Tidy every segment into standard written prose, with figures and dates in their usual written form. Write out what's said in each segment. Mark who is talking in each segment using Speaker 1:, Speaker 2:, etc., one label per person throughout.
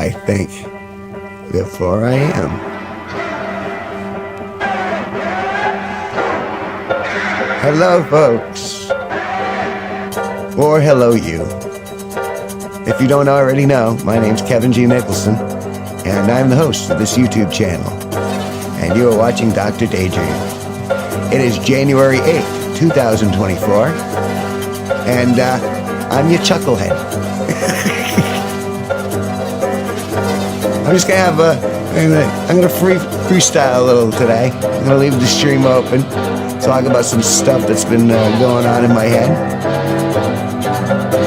Speaker 1: I think. Therefore I am. Hello, folks. Or hello, you. If you don't already know, my name's Kevin G Nicholson, and I'm the host of this YouTube channel. And you are watching Dr. DayDream. It is January 8th, 2024, and I'm your chucklehead. I'm just gonna have I'm gonna freestyle a little today. I'm gonna leave the stream open, talk about some stuff that's been going on in my head.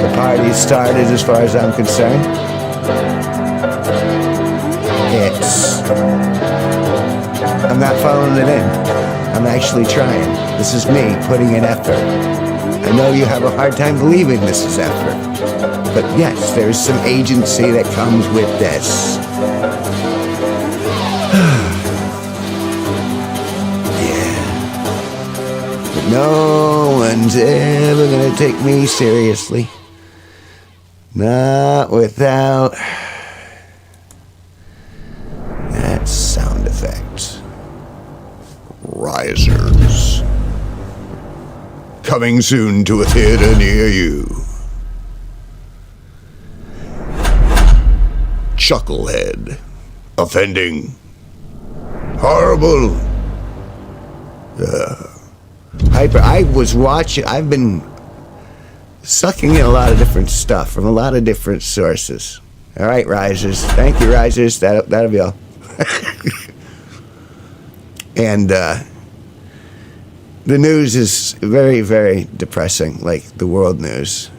Speaker 1: The party started as far as I'm concerned. I'm not following it in. I'm actually trying. This is me putting in effort. I know you have a hard time believing this is effort. But yes, there's some agency that comes with this. Yeah. But no one's ever gonna take me seriously. Not without that sound effect. Risers. Coming soon to a theater near you. Chucklehead. Offending. Horrible. Hyper. I've been sucking in a lot of different stuff from a lot of different sources. All right, Risers. Thank you, Risers. That'll be all. And the news is very, very depressing, like the world news.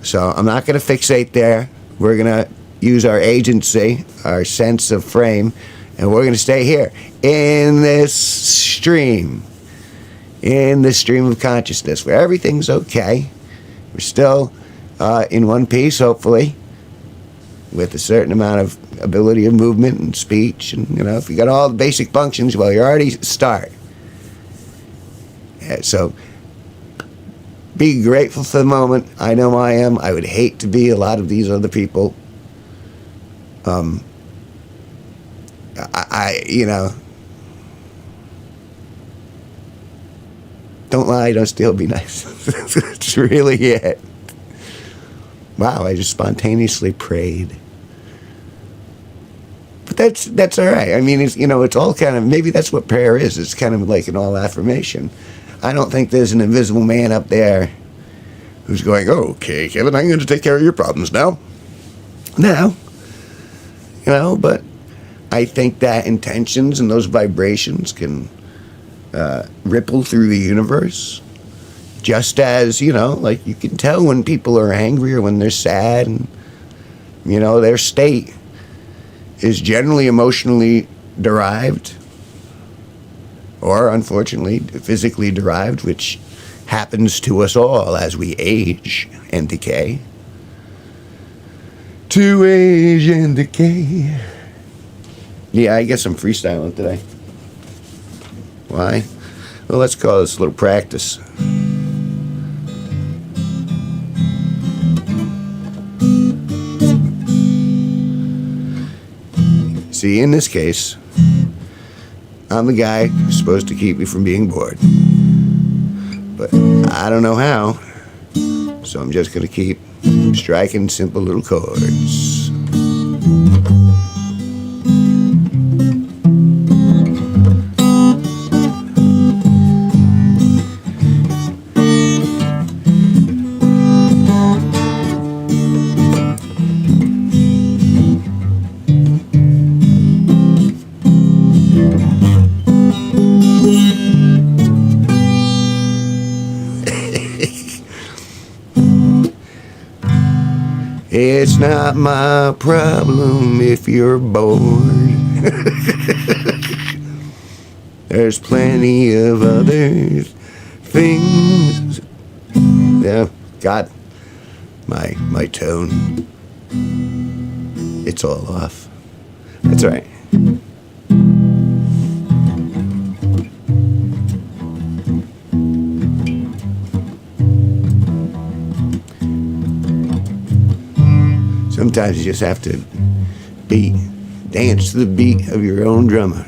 Speaker 1: So I'm not going to fixate there. We're going to use our agency, our sense of frame, and we're going to stay here in this stream of consciousness where everything's okay. We're still in one piece, hopefully, with a certain amount of ability of movement and speech. And, you know, if you got all the basic functions, well, you're already a start. Yeah, so be grateful for the moment. I know I am. I would hate to be a lot of these other people. You know, don't lie, don't steal, be nice. It's really it. Wow, I just spontaneously prayed. But that's all right. I mean, it's all kind of, maybe that's what prayer is. It's kind of like an all affirmation. I don't think there's an invisible man up there who's going, oh, okay, Kevin, I'm going to take care of your problems now. Now, you know, but I think that intentions and those vibrations can ripple through the universe. Just as, you know, like you can tell when people are angry or when they're sad, and, you know, their state is generally emotionally derived or, unfortunately, physically derived, which happens to us all as we age and decay. To age and decay. Yeah, I guess I'm freestyling today. Why? Well, let's call this a little practice. See, in this case, I'm the guy who's supposed to keep you from being bored. But I don't know how, so I'm just going to keep striking simple little chords. It's not my problem if you're bored. There's plenty of other things. Yeah, got my tone. It's all off. That's all right. Sometimes you just have to beat. Dance to the beat of your own drummer.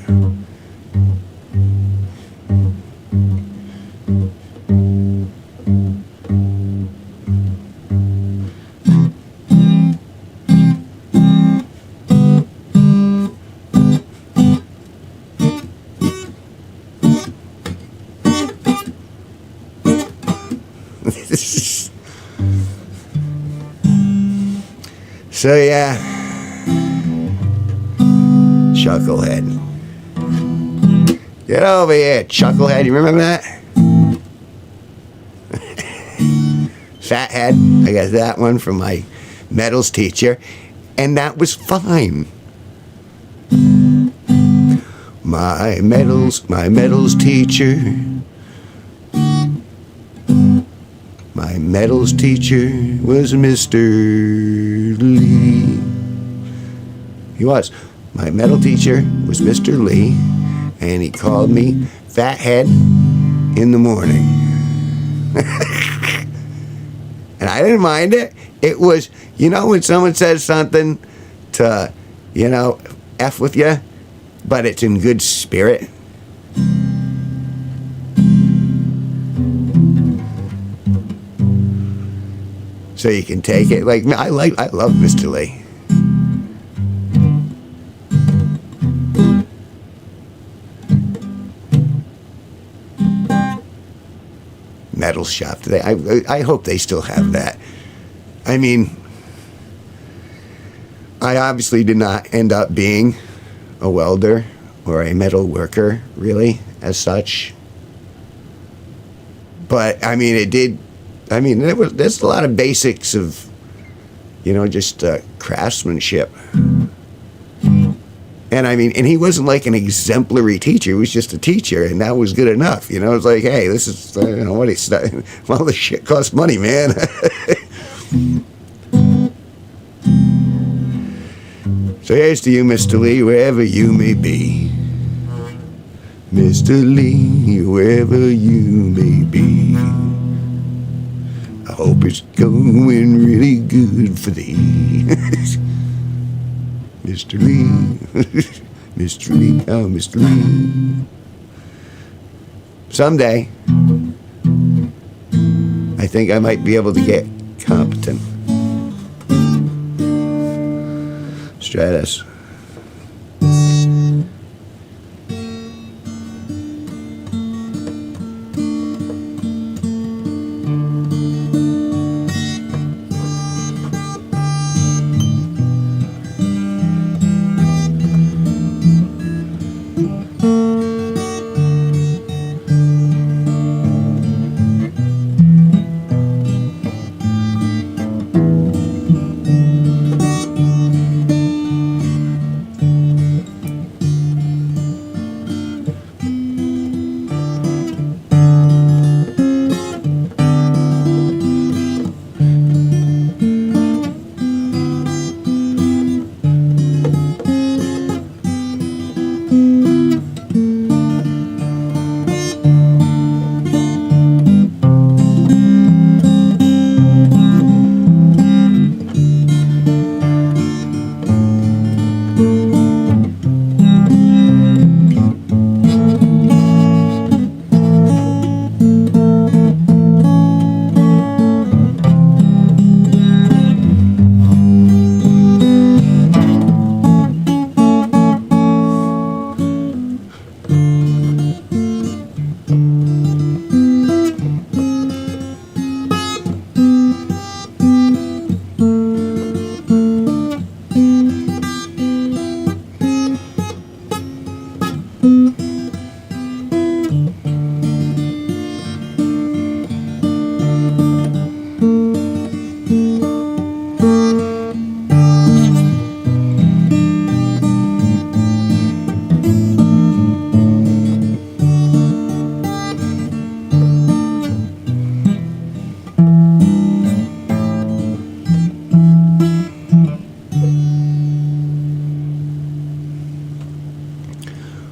Speaker 1: So yeah, Chucklehead. Get over here, Chucklehead. You remember that? Fathead. I got that one from my medals teacher, and that was fine. My medals teacher. My medals teacher was Mr. Lee. He was. My medal teacher was Mr. Lee, and he called me Fathead in the morning. And I didn't mind it. It was, you know, when someone says something to, you know, F with you, but it's in good spirit. So you can take it. Like, I love Mr. Lee. Metal shop. I hope they still have that. I mean, I obviously did not end up being a welder or a metal worker, really, as such. But, I mean, it did. I mean, there's a lot of basics of, you know, just craftsmanship. And I mean, and he wasn't like an exemplary teacher. He was just a teacher, and that was good enough. You know, it's like, hey, this is, you know, what he's, well, this shit costs money, man. So here's to you, Mr. Lee, wherever you may be. Mr. Lee, wherever you may be. I hope it's going really good for thee. Mr. Lee, Mr. Lee, oh, Mr. Lee. Someday, I think I might be able to get competent. Stratus.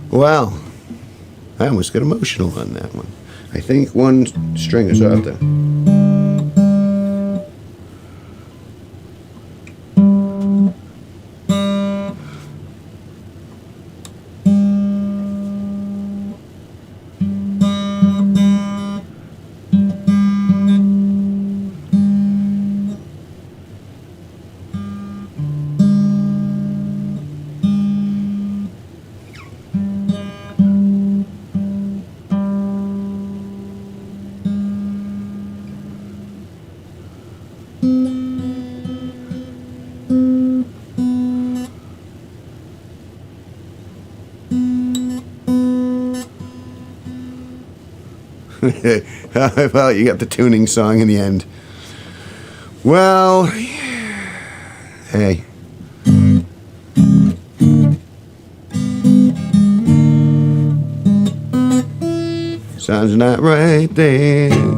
Speaker 1: Wow, I almost got emotional on that one. I think one string is off there. Well, you got the tuning song in the end. Well, hey. Sounds not right there.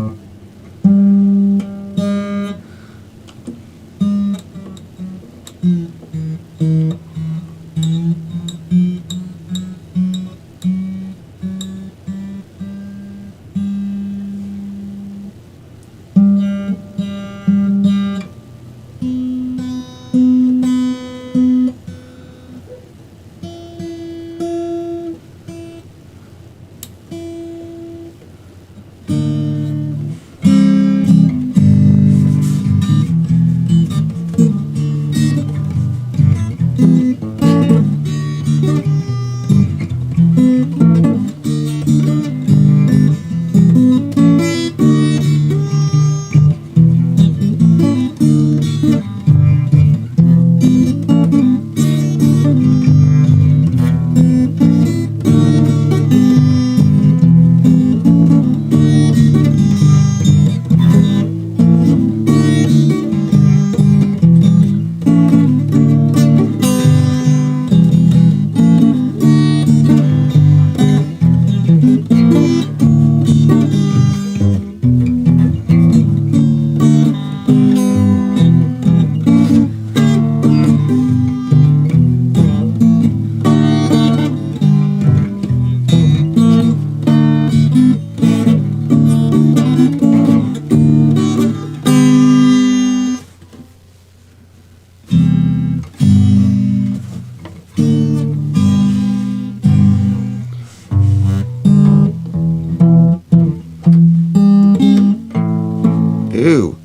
Speaker 1: Ew.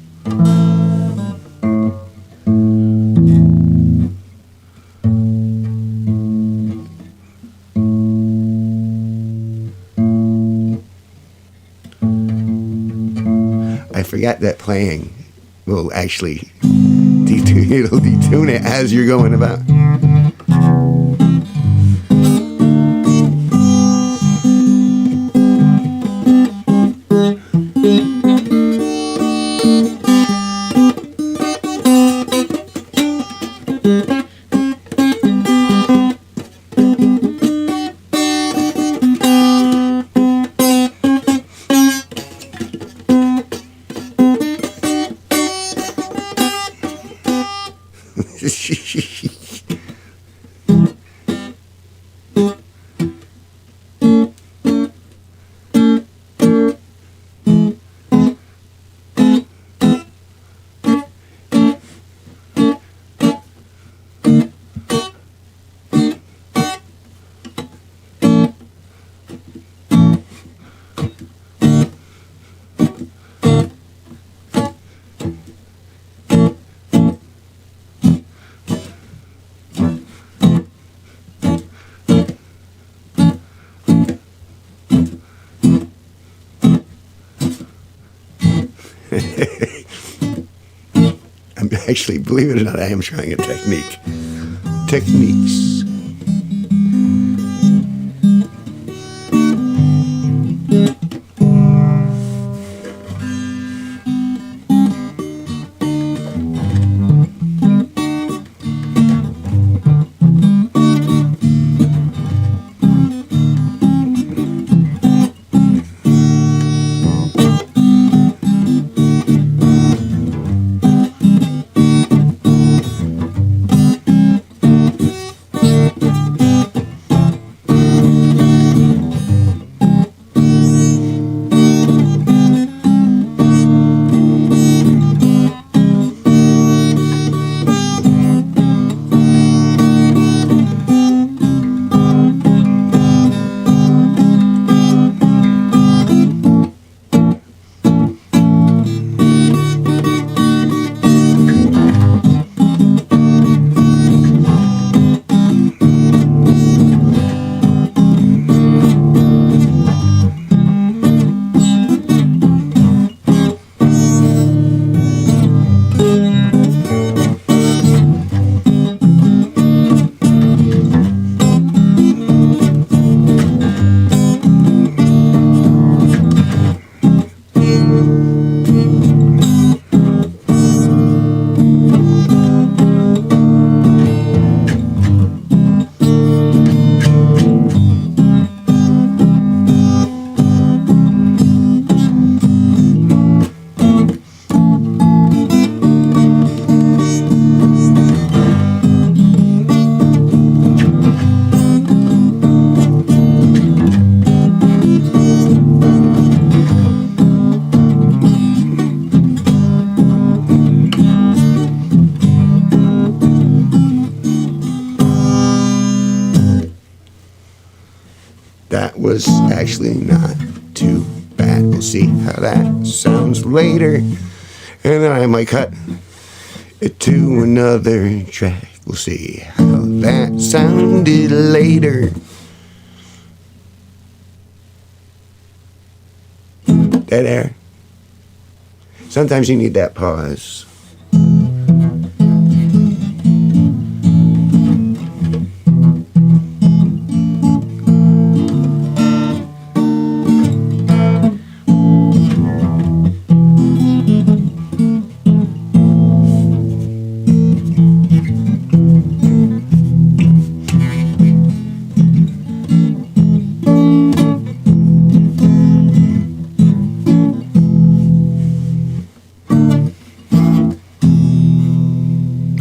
Speaker 1: I forgot that playing will actually it'll detune it as you're going about. I'm actually, believe it or not, I am trying a technique. Techniques. was actually not too bad. We'll see how that sounds later. And then I might cut it to another track. We'll see how that sounded later. Dead air. Sometimes you need that pause.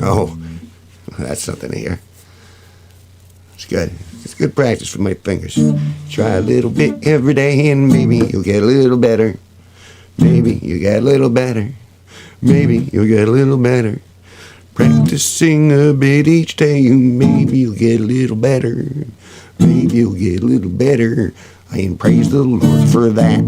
Speaker 1: Oh, that's something to hear. It's good. It's good practice for my fingers. Try a little bit every day and maybe you'll get a little better. Maybe you'll get a little better. Maybe you'll get a little better. Practicing a bit each day and maybe you'll get a little better. Maybe you'll get a little better. And praise the Lord for that.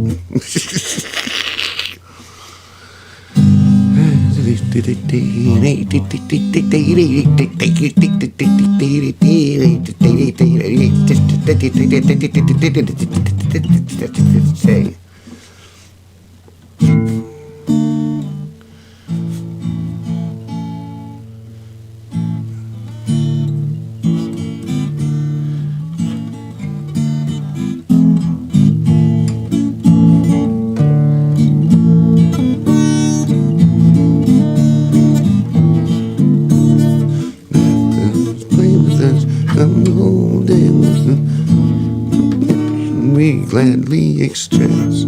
Speaker 1: We gladly express,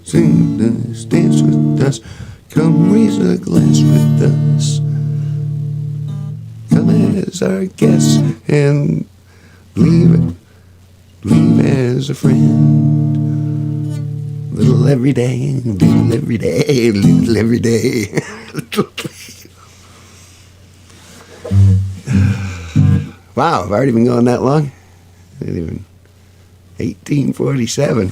Speaker 1: sing this, dance with us, come raise a glass with us, come as our guest and leave as a friend. Little every day, little every day, little every day. Wow, I've already been going that long? I didn't even... 1847.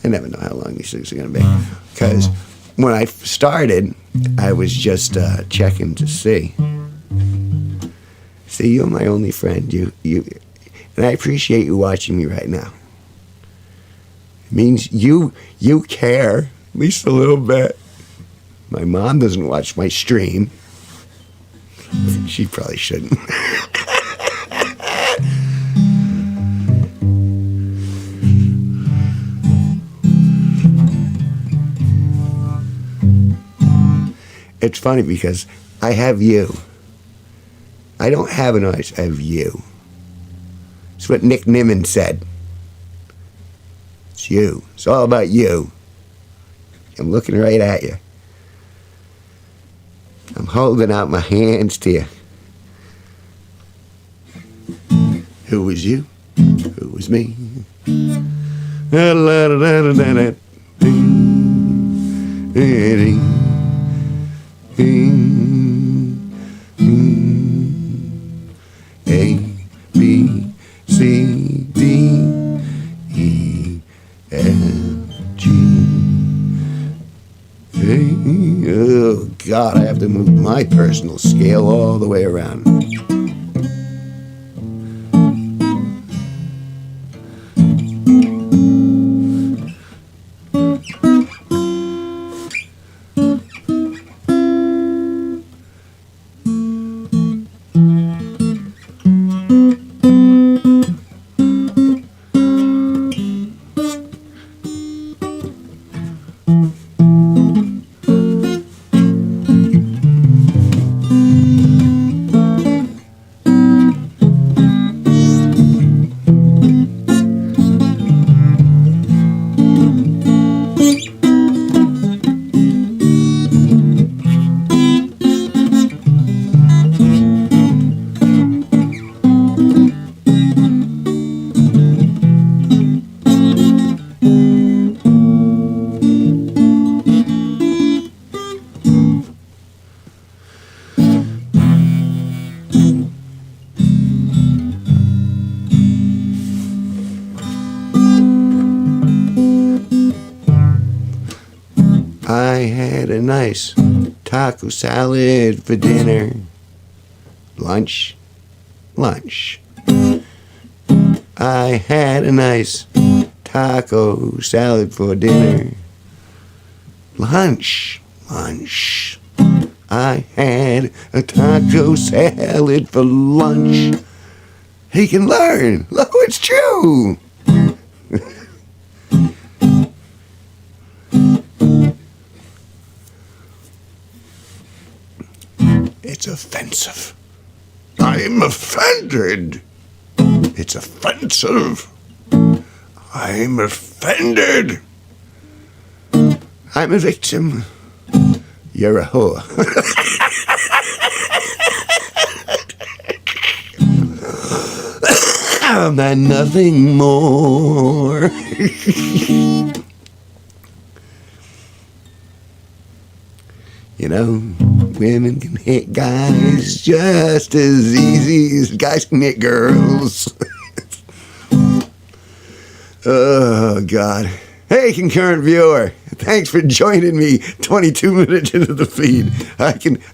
Speaker 1: I never know how long these things are going to be. Because when I started, I was just checking to see. See, you're my only friend. You, and I appreciate you watching me right now. It means you care, at least a little bit. My mom doesn't watch my stream. She probably shouldn't. It's funny because I have you. I don't have an audience, I have you. It's what Nick Nimmin said. It's you. It's all about you. I'm looking right at you. I'm holding out my hands to you. Who was you? Who was me? A, B, C, D, E, F, G, A. Oh, God, I have to move my personal scale all the way around. I had a nice taco salad for dinner. Lunch. I had a nice taco salad for dinner. Lunch. I had a taco salad for lunch. He can learn. Look, it's true. It's offensive. I'm offended. It's offensive. I'm offended. I'm a victim. You're a whore. I'm not nothing more. You know, women can hit guys just as easy as guys can hit girls. Oh, God. Hey, concurrent viewer. Thanks for joining me 22 minutes into the feed.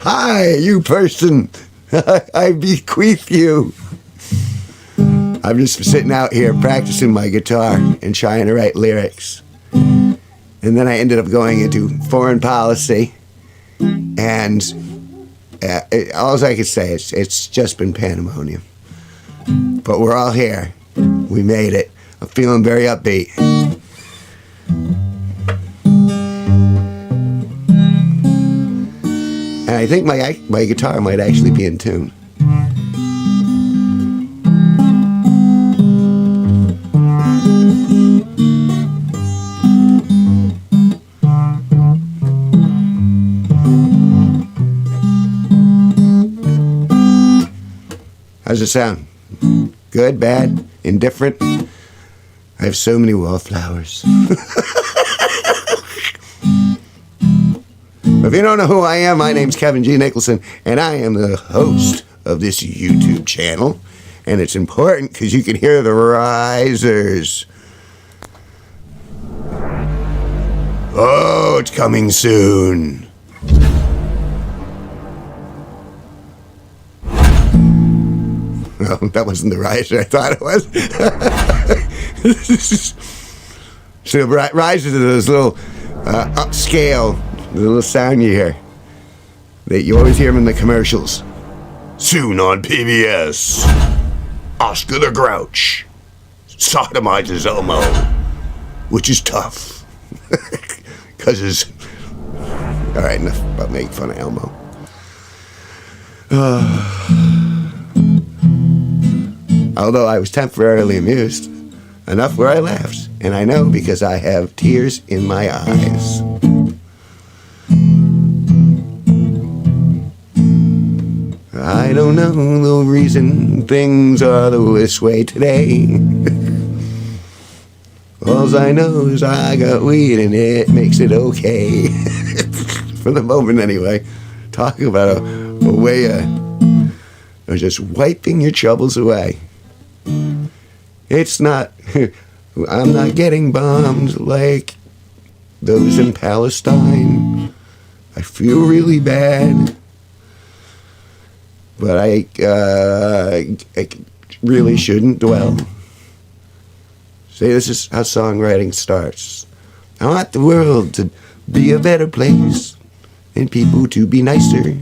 Speaker 1: Hi, you person. I bequeath you. I'm just sitting out here practicing my guitar and trying to write lyrics. And then I ended up going into foreign policy. And all I could say is it's just been pandemonium. But we're all here. We made it. I'm feeling very upbeat. And I think my guitar might actually be in tune. How's it sound? Good, bad, indifferent? I have so many wallflowers. If you don't know who I am, my name's Kevin G Nicholson, and I am the host of this YouTube channel. And it's important because you can hear the risers. Oh, it's coming soon. No, that wasn't the riser I thought it was. So risers are those little upscale, the little sound you hear. That you always hear them in the commercials. Soon on PBS, Oscar the Grouch sodomizes Elmo, which is tough. Because it's... Alright, enough about making fun of Elmo. Although I was temporarily amused, enough where I laughed. And I know because I have tears in my eyes. I don't know the reason things are this way today. All I know is I got weed and it makes it okay. For the moment anyway. Talking about a way of just wiping your troubles away. It's not, I'm not getting bombed like those in Palestine. I feel really bad. But I really shouldn't dwell. See, this is how songwriting starts. I want the world to be a better place and people to be nicer.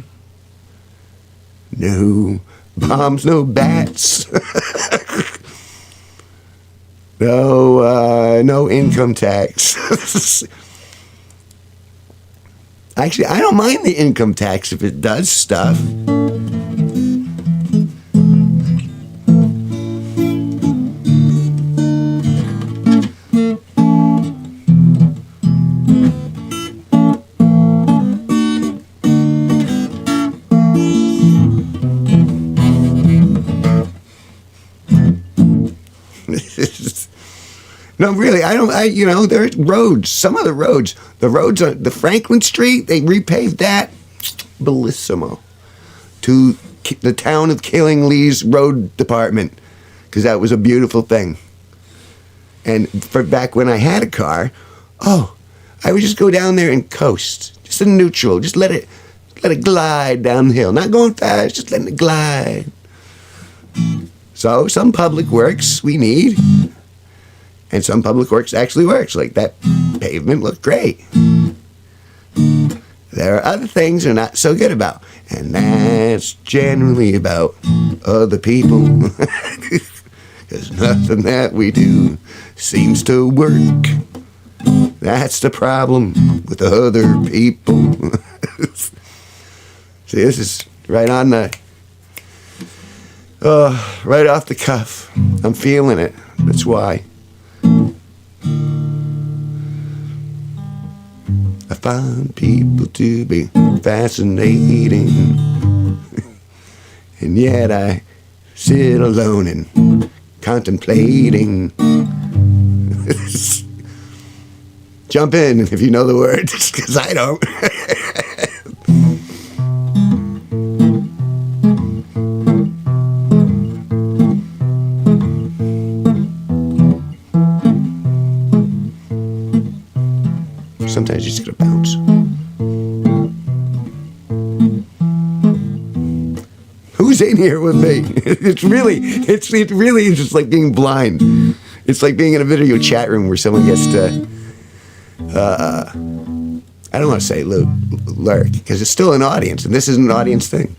Speaker 1: No bombs, no bats. No income tax. Actually, I don't mind the income tax if it does stuff. No, really, there's roads. Some of the roads on the Franklin Street, they repaved that. Bellissimo. To the town of Killingly's road department. Because that was a beautiful thing. And for back when I had a car, I would just go down there and coast, just in neutral, just let it glide down the hill, not going fast, just letting it glide. So some public works we need, and some public works actually works. Like that pavement looked great. There are other things they're not so good about, and that's generally about other people. Because nothing that we do seems to work. That's the problem with other people. See, this is right on the, right off the cuff. I'm feeling it. That's why. I find people to be fascinating. And yet I sit alone and contemplating. Jump in if you know the words, because I don't. Sometimes you just gotta bounce. Who's in here with me? It's really just like being blind. It's like being in a video chat room where someone gets to, I don't want to say lurk, because it's still an audience, and this is an audience thing.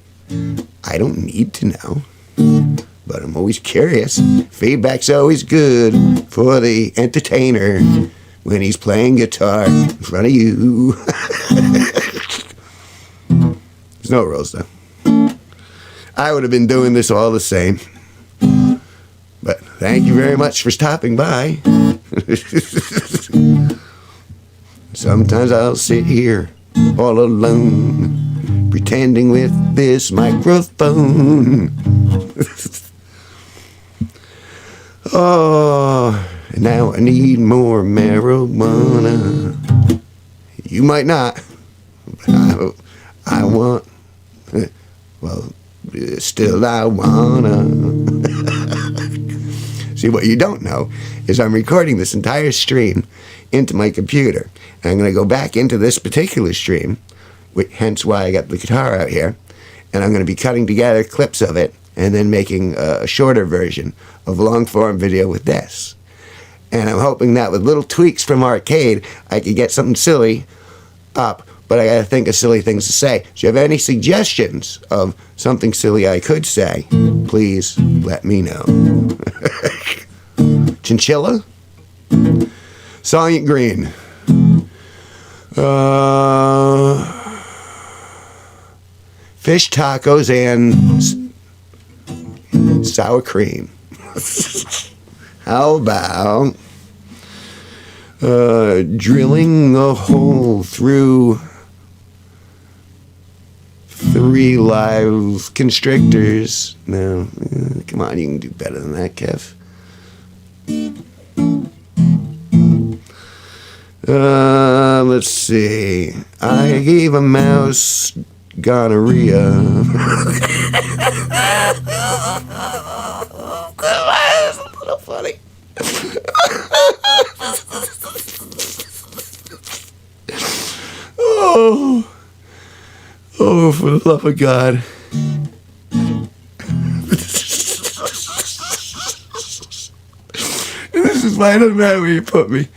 Speaker 1: I don't need to know, but I'm always curious. Feedback's always good for the entertainer when he's playing guitar in front of you. There's no rules, though. I would have been doing this all the same. But thank you very much for stopping by. Sometimes I'll sit here all alone, pretending with this microphone. Oh, now I need more marijuana. You might not. I want, well, still I wanna. See, what you don't know is I'm recording this entire stream into my computer. And I'm going to go back into this particular stream, hence why I got the guitar out here. And I'm going to be cutting together clips of it and then making a shorter version of a long-form video with this. And I'm hoping that with little tweaks from Arcade, I could get something silly up. But I got to think of silly things to say. So if you have any suggestions of something silly I could say, please let me know. Chinchilla? Soylent Green. Fish tacos and sour cream. How about drilling a hole through 3 live constrictors? No, come on, you can do better than that, Kev. Let's see. I gave a mouse gonorrhea. That's a little funny. Oh, for the love of God. This is why it doesn't matter where you put me.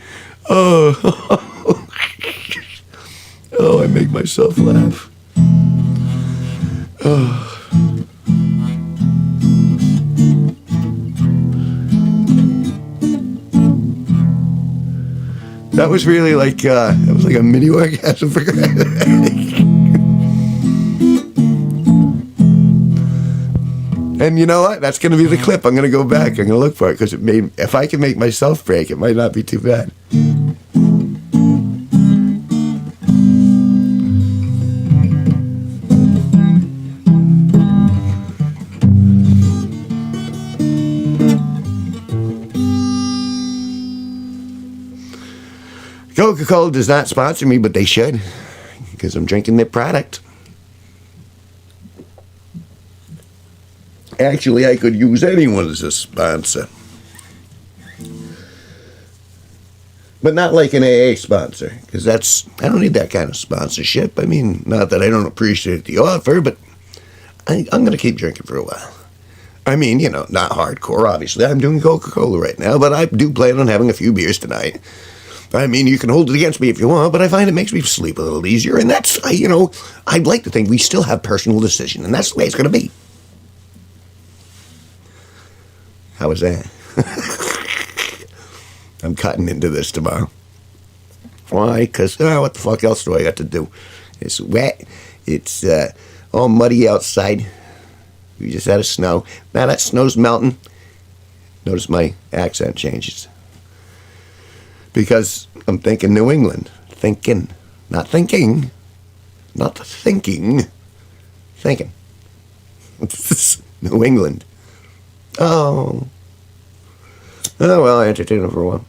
Speaker 1: Oh, I make myself laugh. Oh. That was really like, that was like a mini orgasm for And you know what? That's going to be the clip. I'm going to go back. I'm going to look for it because if I can make myself break, it might not be too bad. Coca-Cola does not sponsor me, but they should, because I'm drinking their product. Actually, I could use anyone as a sponsor. But not like an AA sponsor, because I don't need that kind of sponsorship. I mean, not that I don't appreciate the offer, but I'm going to keep drinking for a while. I mean, not hardcore, obviously. I'm doing Coca-Cola right now, but I do plan on having a few beers tonight. I mean, you can hold it against me if you want, but I find it makes me sleep a little easier, and that's, I'd like to think we still have personal decision, and that's the way it's going to be. How was that? I'm cutting into this tomorrow. Why? Because, what the fuck else do I got to do? It's wet. It's all muddy outside. We just had a snow. Now that snow's melting. Notice my accent changes. Because I'm thinking New England. Thinking. Not thinking. Not thinking. Thinking. New England. Oh. Oh, well, I entertained them for a while.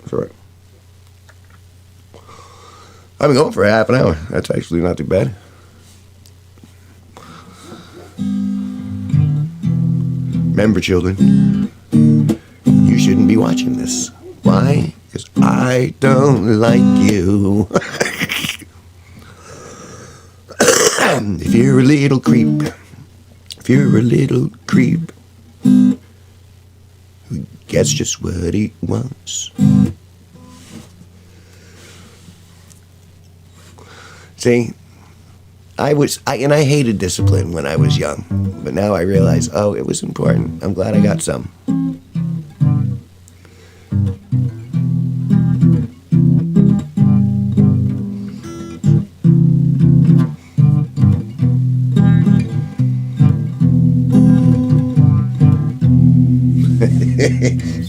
Speaker 1: That's all right. I've been going for half an hour. That's actually not too bad. Remember, children, you shouldn't be watching this. Why? Because I don't like you. If you're a little creep, who gets just what he wants. See, I hated discipline when I was young, but now I realize, it was important. I'm glad I got some.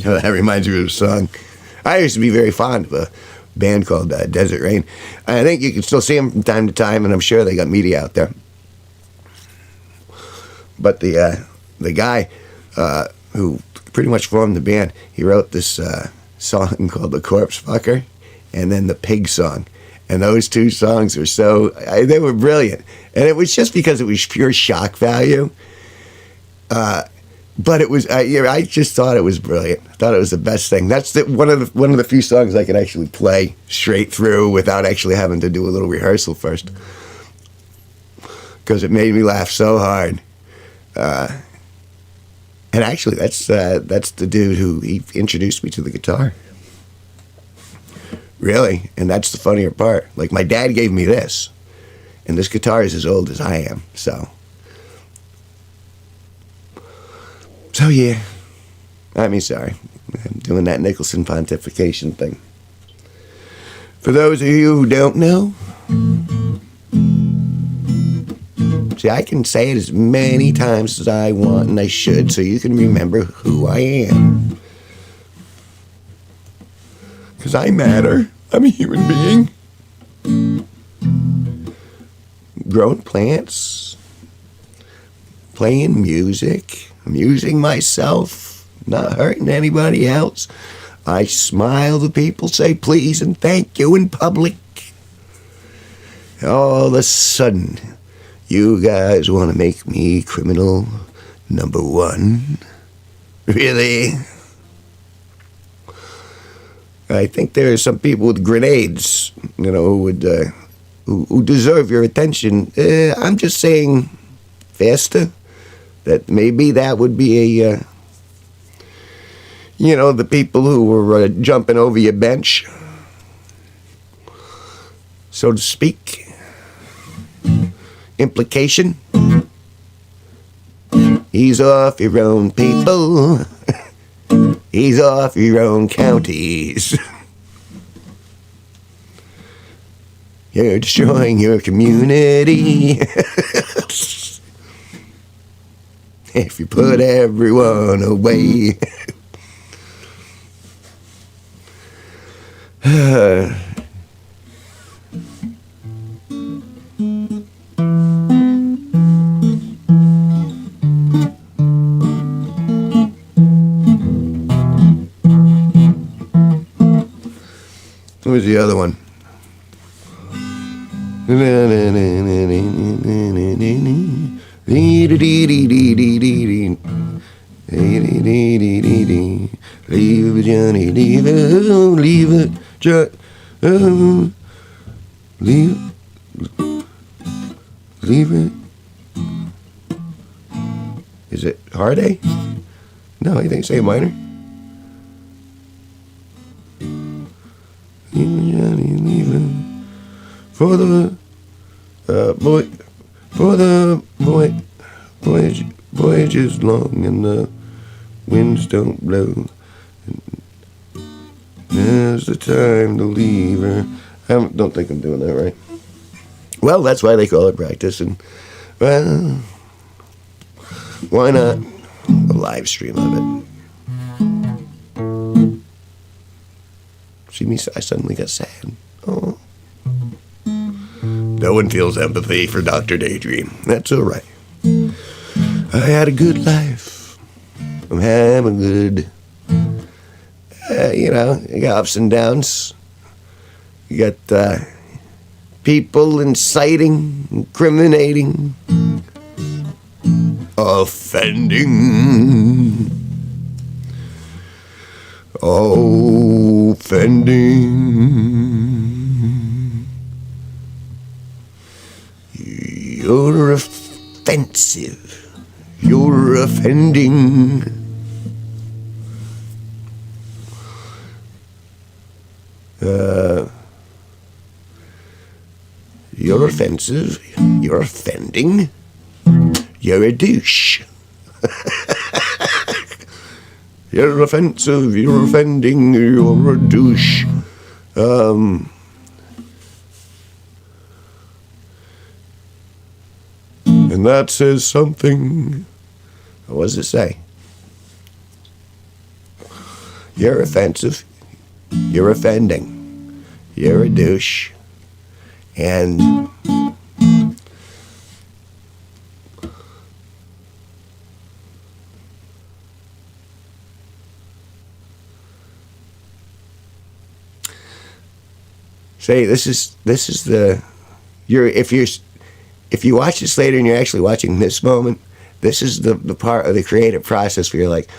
Speaker 1: That reminds me of a song. I used to be very fond of a band called Desert Rain. I think you can still see them from time to time, and I'm sure they got media out there. But the guy who pretty much formed the band, he wrote this song called The Corpse Fucker, and then the Pig Song. And those two songs were they were brilliant. And it was just because it was pure shock value. But it was, I just thought it was brilliant. I thought it was the best thing. That's one of the few songs I could actually play straight through without actually having to do a little rehearsal first. Because it made me laugh so hard. And actually, that's the dude who he introduced me to the guitar. Really, and that's the funnier part. Like, my dad gave me this, and this guitar is as old as I am, so yeah. Sorry. I'm doing that Nicholson pontification thing. For those of you who don't know, see, I can say it as many times as I want, and I should, so you can remember who I am. Because I matter. I'm a human being. Growing plants. Playing music. Amusing myself. Not hurting anybody else. I smile to people, say please and thank you in public. All of a sudden, you guys want to make me criminal number one? Really? I think there are some people with grenades, who deserve your attention. I'm just saying, faster, that maybe that would be the people who were jumping over your bench, so to speak. Implication. Ease off your own people. Ease off your own counties. You're destroying your community. If you put everyone away. What was the other one? Leave it, Johnny, leave it, Leave it. Is it hard A? No, I think it's A minor. Leaving for the voyage is long and the winds don't blow. There's the time to leave her. I don't think I'm doing that right. Well, that's why they call it practice, and well, why not a live stream of it? See me? I suddenly got sad. Oh. No one feels empathy for Dr. DayDream. That's all right. I had a good life. I'm having good. You got ups and downs. You got people inciting, incriminating, offending, offending. You're offensive. You're offending. You're offensive. You're offending. You're a douche. You're offensive. You're offending. You're a douche. And that says something. What does it say? You're offensive. You're offending. You're a douche. And say this is the if you watch this later and you're actually watching this moment, this is the part of the creative process where you're like,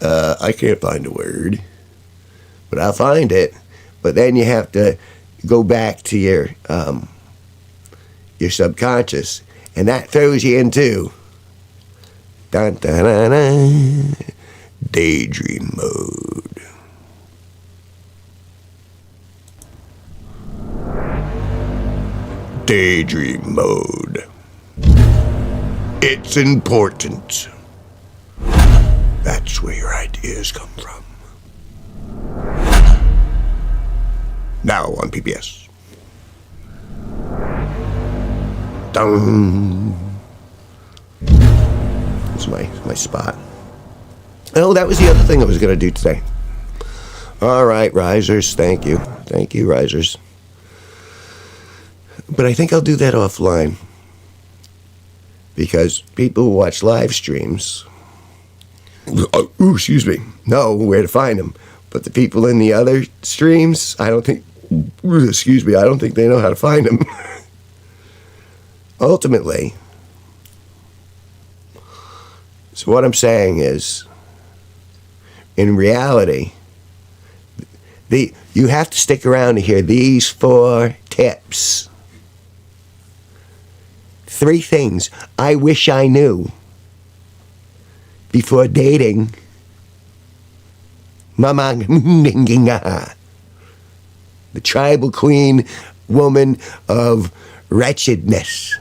Speaker 1: I can't find a word, but I'll find it. But then you have to go back to your subconscious, and that throws you into dun, dun, dun, dun, daydream mode. Daydream mode. It's important. That's where your ideas come from. Now on PBS. Dun. That's my spot. Oh, that was the other thing I was going to do today. All right, risers. Thank you. Thank you, risers. But I think I'll do that offline. Because people who watch live streams, excuse me, know where to find them. But the people in the other streams, I don't think they know how to find them. Ultimately, so what I'm saying is, in reality, you have to stick around to hear these 4 tips. 3 things I wish I knew before dating Mama, the tribal queen woman of wretchedness.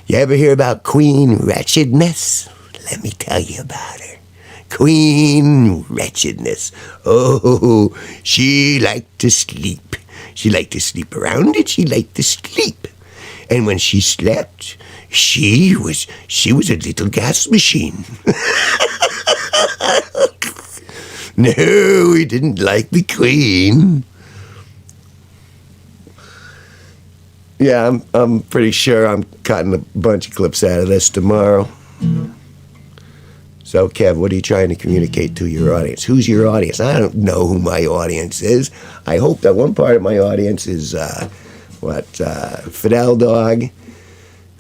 Speaker 1: You ever hear about Queen Wretchedness? Let me tell you about her. Queen Wretchedness. Oh, she liked to sleep. She liked to sleep around and she liked to sleep. And when she slept, she was a little gas machine. No, we didn't like the Queen. Yeah, I'm pretty sure I'm cutting a bunch of clips out of this tomorrow. So, Kev, what are you trying to communicate to your audience? Who's your audience? I don't know who my audience is. I hope that one part of my audience is, Fidel Dog.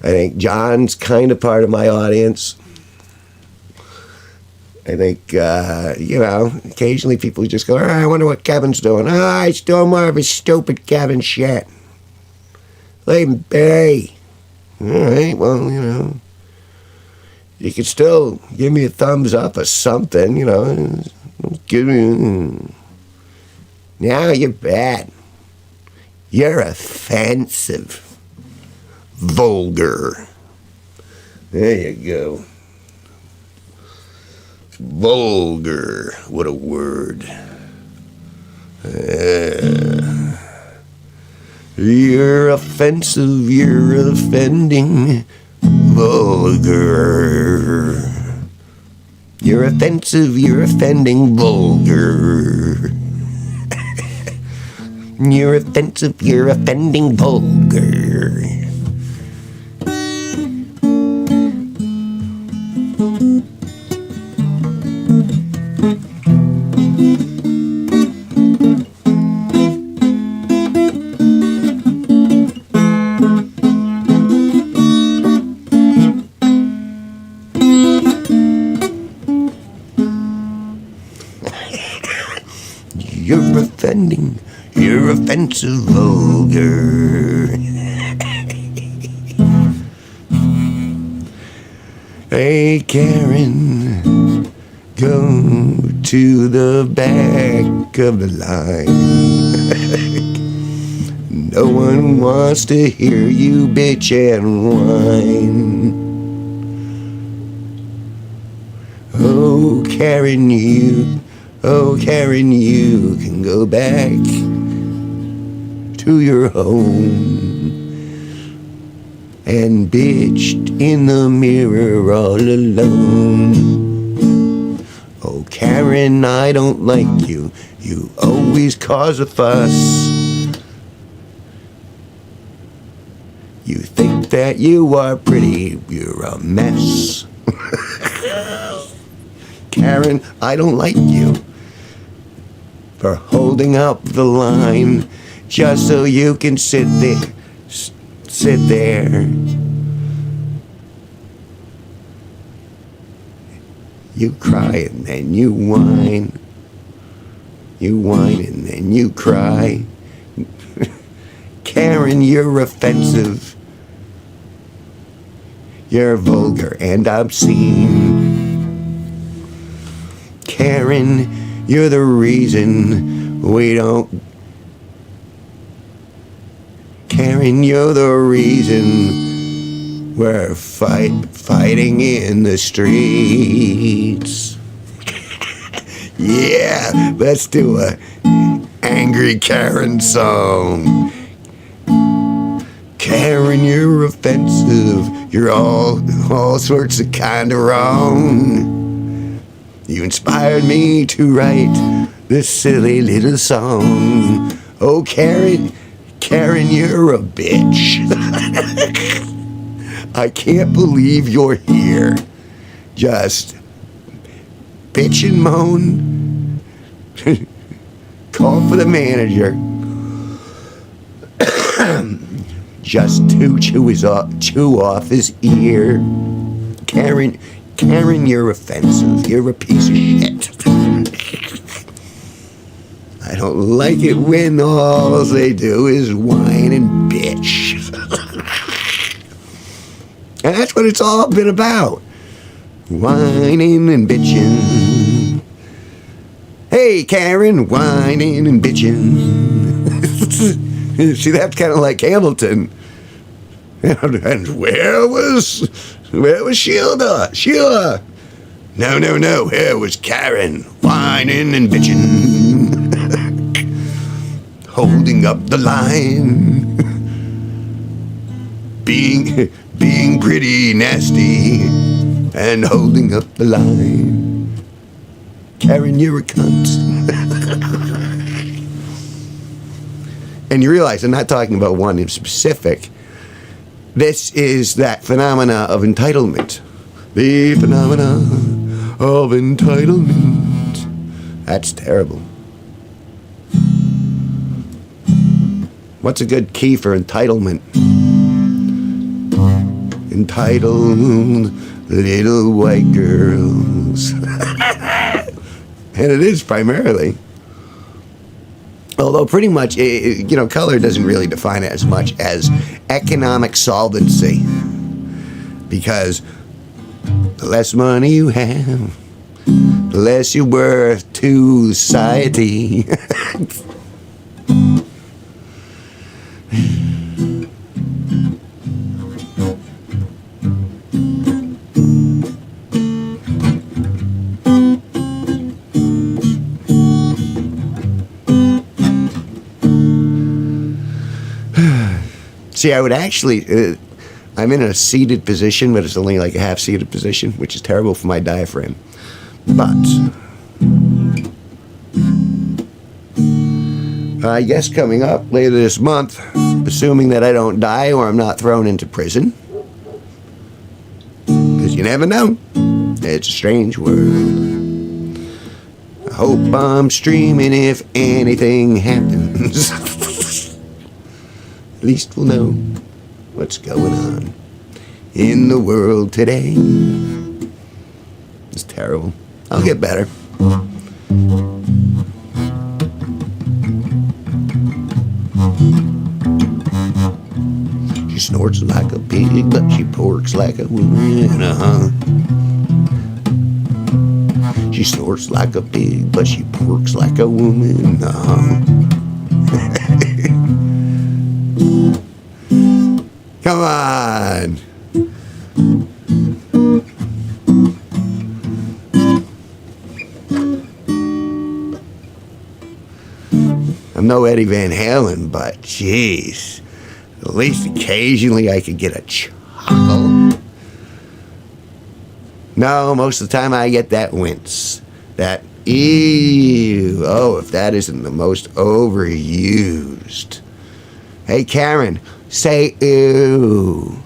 Speaker 1: I think John's kind of part of my audience. I think, occasionally people just go, I wonder what Kevin's doing. He's doing more of his stupid Kevin shit. Leave him be. All right, well, you could still give me a thumbs up or something, Give me. Now you're bad. You're offensive. Vulgar. There you go. Vulgar. What a word. You're offensive. You're offending. Vulgar. You're offensive. You're offending. Vulgar. You're offensive. You're offending. Vulgar. You're offending. You're offensive, vulgar. Hey, Karen, go to the back of the line. No one wants to hear you bitch and whine. Oh, Karen, you can go back to your home and bitched in the mirror all alone. Oh, Karen, I don't like you. You always cause a fuss. You think that you are pretty. You're a mess. Karen, I don't like you for holding up the line just so you can sit there. You cry and then you whine. You whine and then you cry. Karen, you're offensive. You're vulgar and obscene. Karen, you're the reason we don't. Karen, you're the reason we're fighting in the streets. Yeah, let's do a angry Karen song. Karen, you're offensive. You're all sorts of kind of wrong. You inspired me to write this silly little song. Oh, Karen, you're a bitch. I can't believe you're here. Just bitch and moan. Call for the manager. Just to chew off his ear. Karen, you're offensive. You're a piece of shit. I don't like it when all they do is whine and bitch. And that's what it's all been about. Whining and bitching. Hey, Karen, whining and bitching. See, that's kind of like Hamilton. And where was Sheila? No. Where was Karen? Whining and bitching. Holding up the line. Being pretty nasty. And holding up the line. Karen, you're a cunt. And you realize I'm not talking about one in specific. This is that phenomena of entitlement. The phenomena of entitlement. That's terrible. What's a good key for entitlement? Entitled little white girls. And it is primarily. Although pretty much, color doesn't really define it as much as economic solvency. Because the less money you have, the less you're worth to society. See, I would actually, I'm in a seated position, but it's only like a half-seated position, which is terrible for my diaphragm. But I guess coming up later this month, assuming that I don't die or I'm not thrown into prison, because you never know. It's a strange world. I hope I'm streaming if anything happens. At least we'll know what's going on in the world today. It's terrible. I'll get better. She snorts like a pig, but she porks like a woman. She snorts like a pig, but she porks like a woman. Come on. I'm no Eddie Van Halen, but jeez, at least occasionally I could get a chuckle. No, most of the time I get that wince. That ew. Oh, if that isn't the most overused. Hey, Karen, say ew.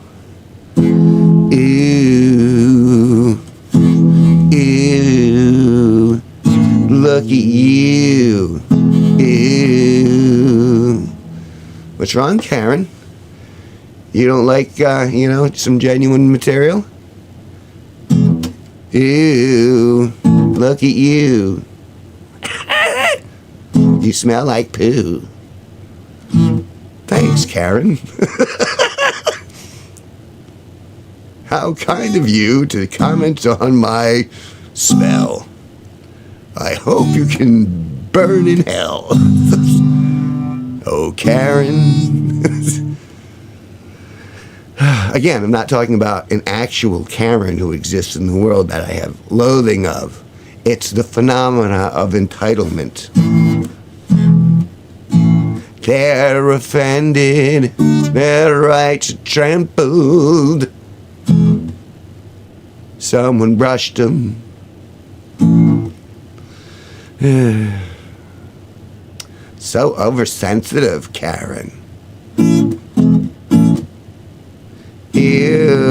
Speaker 1: Ew. Ew. Look at you. Ew. What's wrong, Karen? You don't like, some genuine material? Ew. Look at you. You smell like poo. Thanks, Karen. How kind of you to comment on my smell. I hope you can burn in hell. Oh, Karen. Again, I'm not talking about an actual Karen who exists in the world that I have loathing of. It's the phenomena of entitlement. They're offended, their rights are trampled. Someone brushed them. So oversensitive, Karen. Ew.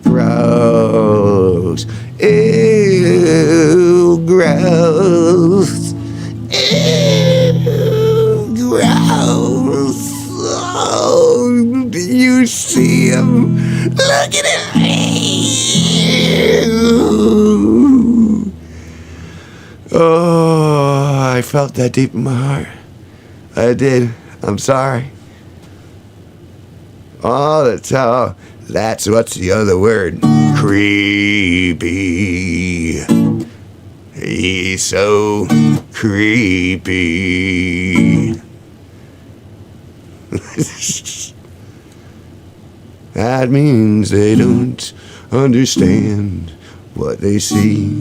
Speaker 1: Gross. Ew. Gross. Ew. Gross. Oh, do you see him? Look at him. Ew. Oh, I felt that deep in my heart. I did. I'm sorry. Oh, that's what's the other word? Creepy. He's so creepy. That means they don't understand what they see.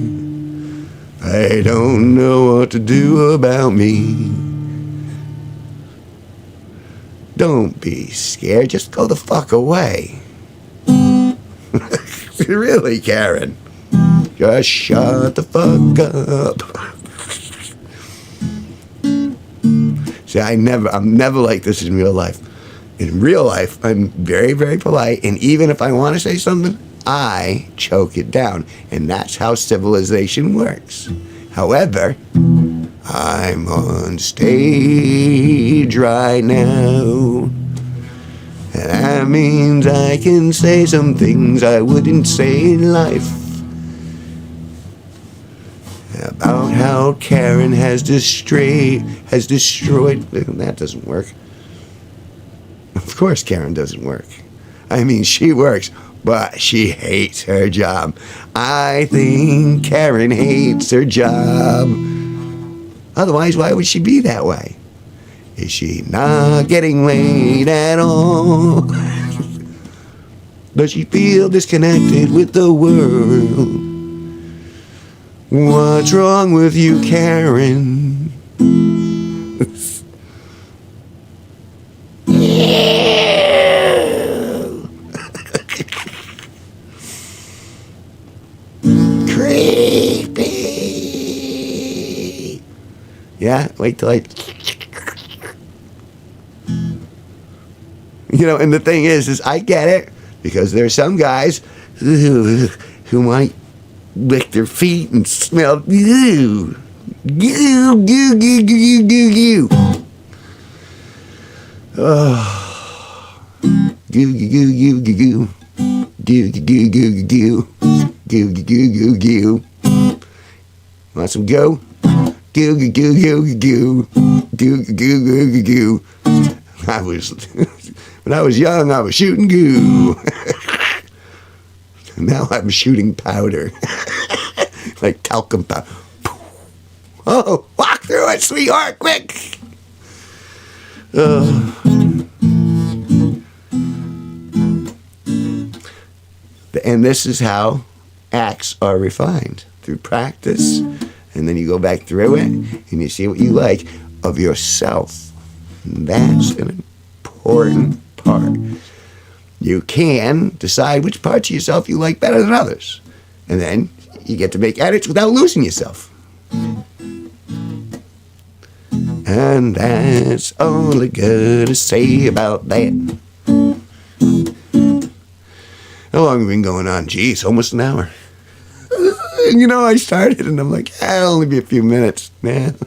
Speaker 1: They don't know what to do about me. Don't be scared. Just go the fuck away. Really, Karen. Just shut the fuck up. See, I'm never like this in real life. In real life, I'm very, very polite, and even if I want to say something, I choke it down, and that's how civilization works. However, I'm on stage right now, and that means I can say some things I wouldn't say in life. how Karen has destroyed. That doesn't work. Of course, Karen doesn't work. I mean, she works, but she hates her job. I think Karen hates her job. Otherwise, why would she be that way? Is she not getting laid at all? Does she feel disconnected with the world? What's wrong with you, Karen? Creepy. Yeah, wait till I... You know, and the thing is I get it, because there's some guys who might lick their feet and smell goo. Goo, goo, goo, goo, goo, goo. Oh. Goo, goo, goo, goo, goo. Goo, goo, goo, goo, goo. Goo, goo, goo, goo, goo. Want some go? Goo, goo, goo, goo, goo. Goo, goo, goo, goo, goo. When I was young, I was shooting goo. Now I'm shooting powder. Like talcum powder. Oh, walk through it, sweetheart, quick! And this is how acts are refined, through practice. And then you go back through it, and you see what you like of yourself. And that's an important part. You can decide which parts of yourself you like better than others. And then you get to make edits without losing yourself. And that's all I gotta say about that. How long have we been going on? Geez, almost an hour. You know, I started and I'm like, it'll only be a few minutes, man.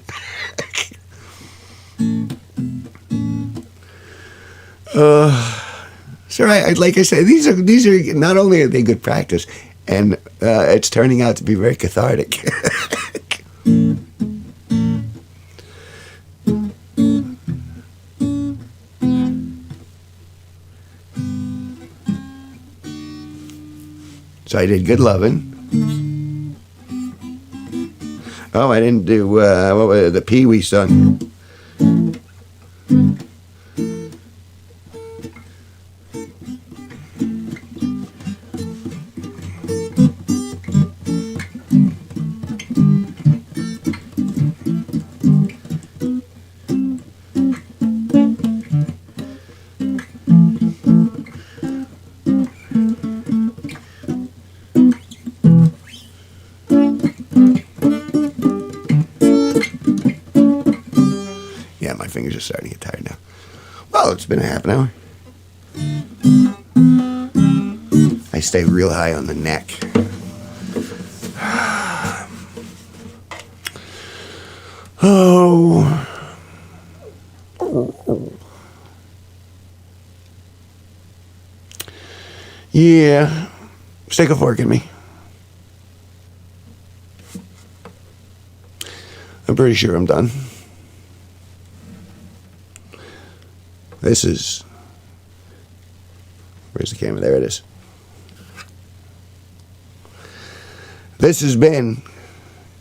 Speaker 1: So like I said, these are not only are they good practice, and it's turning out to be very cathartic. So I did good loving. Oh, I didn't do what was it, the Pee Wee song. Yeah, my fingers are starting to get tired now. Well, it's been a half an hour. I stay real high on the neck. Oh. Yeah. Stick a fork in me. I'm pretty sure I'm done. This is... Where's the camera? There it is. This has been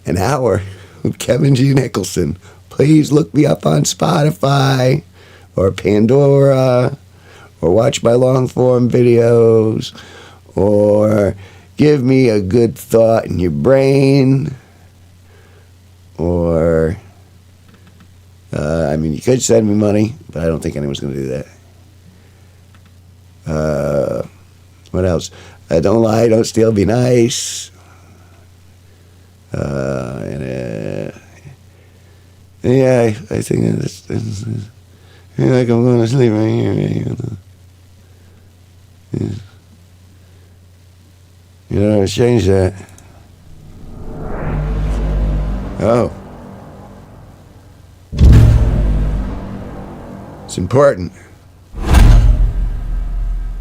Speaker 1: an hour with Kevin G Nicholson. Please look me up on Spotify or Pandora, or watch my long-form videos, or give me a good thought in your brain, or... I mean, you could send me money, but I don't think anyone's going to do that. What else? Don't lie, don't steal, be nice. Yeah, I think that's like I'm going to sleep right here. You know, change that. Oh. It's important.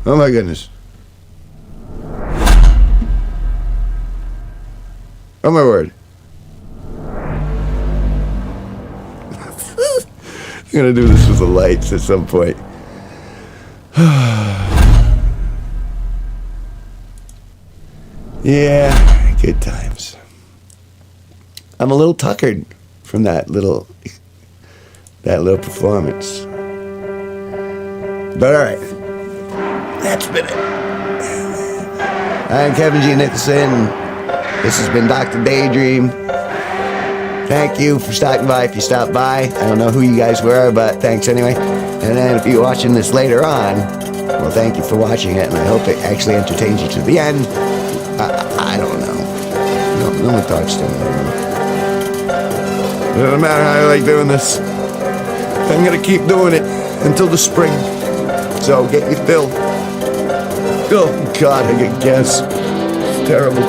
Speaker 1: Oh my goodness. Oh my word. I'm gonna do this with the lights at some point. Yeah, good times. I'm a little tuckered from that little performance. But all right, that's been it. I'm Kevin G Nicholson. This has been Dr. DayDream. Thank you for stopping by. If you stopped by, I don't know who you guys were, but thanks anyway. And then if you're watching this later on, well, thank you for watching it, and I hope it actually entertains you to the end. I don't know. No one talks to me. It doesn't matter how I like doing this. I'm gonna keep doing it until the spring. So get your fill. Oh God, I get gas. It's terrible.